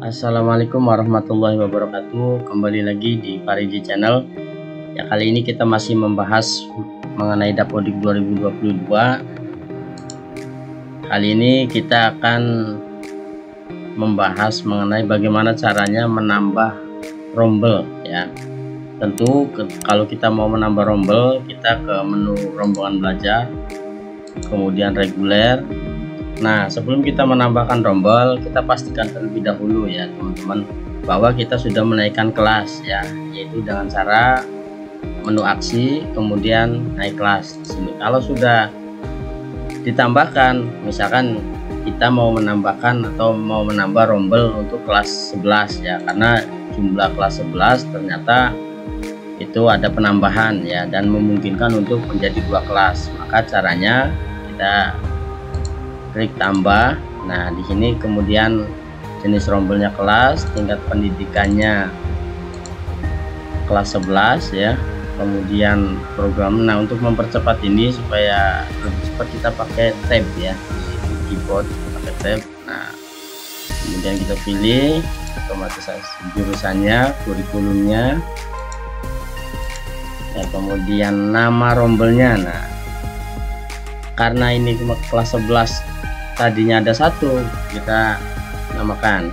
Assalamualaikum warahmatullahi wabarakatuh. Kembali lagi di Parigi Channel. Ya, kali ini kita masih membahas mengenai Dapodik 2022. Kali ini kita akan membahas mengenai bagaimana caranya menambah rombel ya. Tentu kalau kita mau menambah rombel, kita ke menu rombongan belajar, kemudian reguler. Nah, sebelum kita menambahkan rombel, kita pastikan terlebih dahulu ya teman-teman bahwa kita sudah menaikkan kelas ya, yaitu dengan cara menu aksi kemudian naik kelas di sini. Kalau sudah ditambahkan, misalkan kita mau menambahkan atau mau menambah rombel untuk kelas 11 ya, karena jumlah kelas 11 ternyata itu ada penambahan ya dan memungkinkan untuk menjadi 2 kelas. Maka caranya kita klik tambah. Nah, di sini kemudian jenis rombelnya kelas, tingkat pendidikannya kelas 11 ya. Kemudian program. Nah, untuk mempercepat ini supaya lebih cepat kita pakai tab ya. Di keyboard pakai tab. Nah, kemudian kita pilih otomatisasi jurusannya, kurikulumnya. Ya, kemudian nama rombelnya. Nah, karena ini cuma kelas 11 tadinya ada 1, kita namakan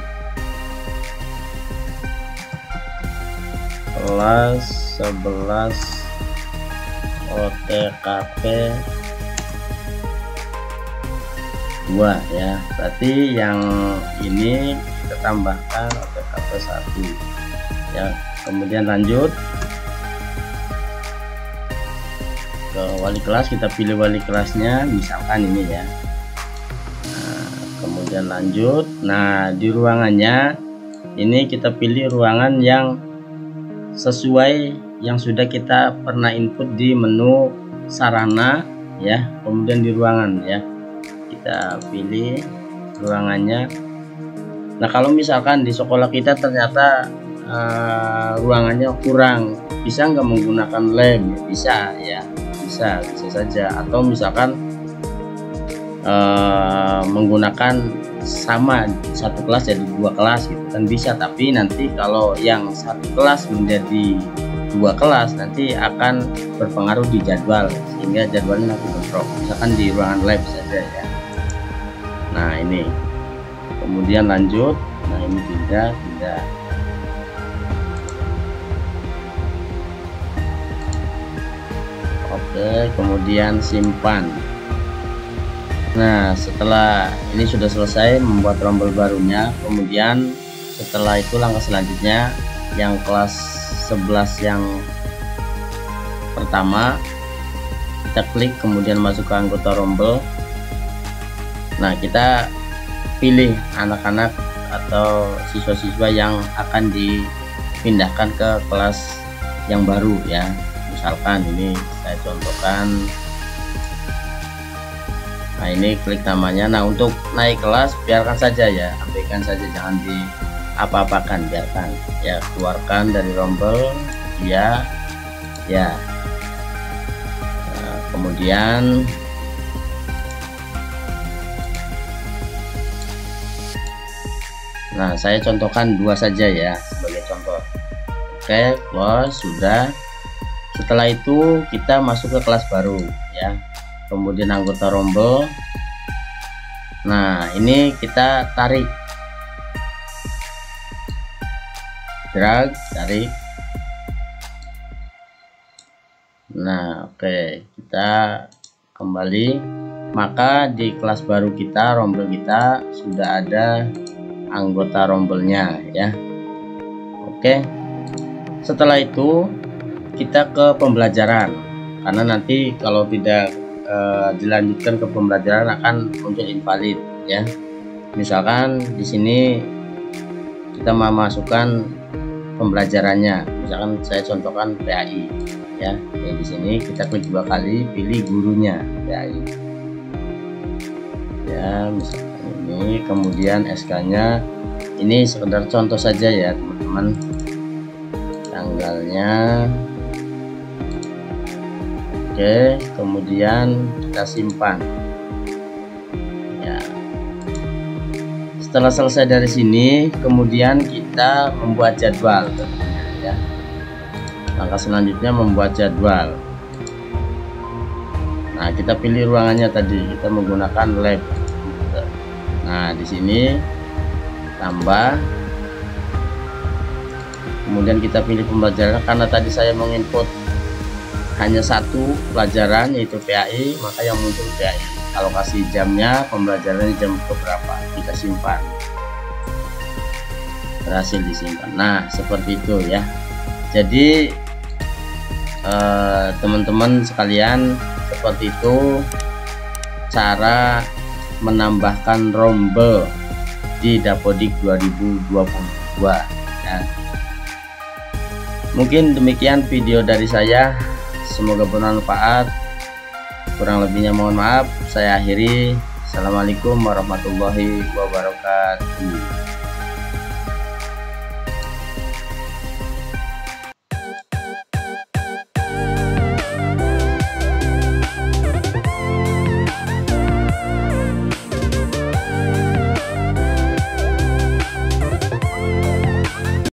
kelas 11 OTKP 2 ya. Berarti yang ini kita tambahkan OTKP 1 ya. Kemudian lanjut ke wali kelas, kita pilih wali kelasnya, misalkan ini ya. Kemudian lanjut. Nah, di ruangannya ini kita pilih ruangan yang sesuai yang sudah kita pernah input di menu sarana ya. Kemudian di ruangan ya, kita pilih ruangannya. Nah, kalau misalkan di sekolah kita ternyata ruangannya kurang, bisa nggak menggunakan lab? Bisa ya, bisa saja. Atau misalkan menggunakan sama satu kelas jadi 2 kelas gitu kan bisa, tapi nanti kalau yang satu kelas menjadi 2 kelas nanti akan berpengaruh di jadwal, sehingga jadwalnya nanti bentrok. Misalkan di ruangan lab saja ya. Nah, ini kemudian lanjut. Nah, ini tidak. Oke, kemudian simpan. Nah, setelah ini sudah selesai membuat rombel barunya, kemudian setelah itu langkah selanjutnya yang kelas 11 yang pertama kita klik, kemudian masuk ke anggota rombel. Nah, kita pilih anak-anak atau siswa-siswa yang akan dipindahkan ke kelas yang baru ya. Misalkan ini saya contohkan. Nah, ini klik namanya. Nah, untuk naik kelas biarkan saja ya, abaikan saja, jangan di apa-apakan, biarkan ya. Keluarkan dari rombel ya. Nah, kemudian saya contohkan 2 saja ya sebagai contoh. Oke, close sudah. Setelah itu kita masuk ke kelas baru ya. Kemudian anggota rombel. Nah, ini kita tarik, drag, tarik. Nah, oke, kita kembali. Maka di kelas baru kita, rombel kita sudah ada anggota rombelnya ya. Oke, setelah itu kita ke pembelajaran, karena nanti kalau tidak dilanjutkan ke pembelajaran akan muncul invalid ya. Misalkan di sini kita mau masukkan pembelajarannya, misalkan saya contohkan PAI ya. Di sini kita klik 2 kali, pilih gurunya PAI ya, misalkan ini. Kemudian SK-nya ini sekedar contoh saja ya teman-teman, tanggalnya. Oke, kemudian kita simpan ya. Setelah selesai dari sini, kemudian kita membuat jadwal tentunya ya. Langkah selanjutnya membuat jadwal. Nah, kita pilih ruangannya tadi, kita menggunakan lab. Nah, di sini tambah, kemudian kita pilih pembelajaran. Karena tadi saya menginput hanya satu pelajaran yaitu PAI, maka yang muncul PAI. Alokasi jamnya, pembelajarannya jam keberapa, kita simpan. Berhasil disimpan. Nah, seperti itu ya. Jadi teman-teman sekalian, seperti itu cara menambahkan rombel di Dapodik 2022 ya. Mungkin demikian video dari saya, semoga bermanfaat. Kurang lebihnya mohon maaf. Saya akhiri. Assalamualaikum warahmatullahi wabarakatuh.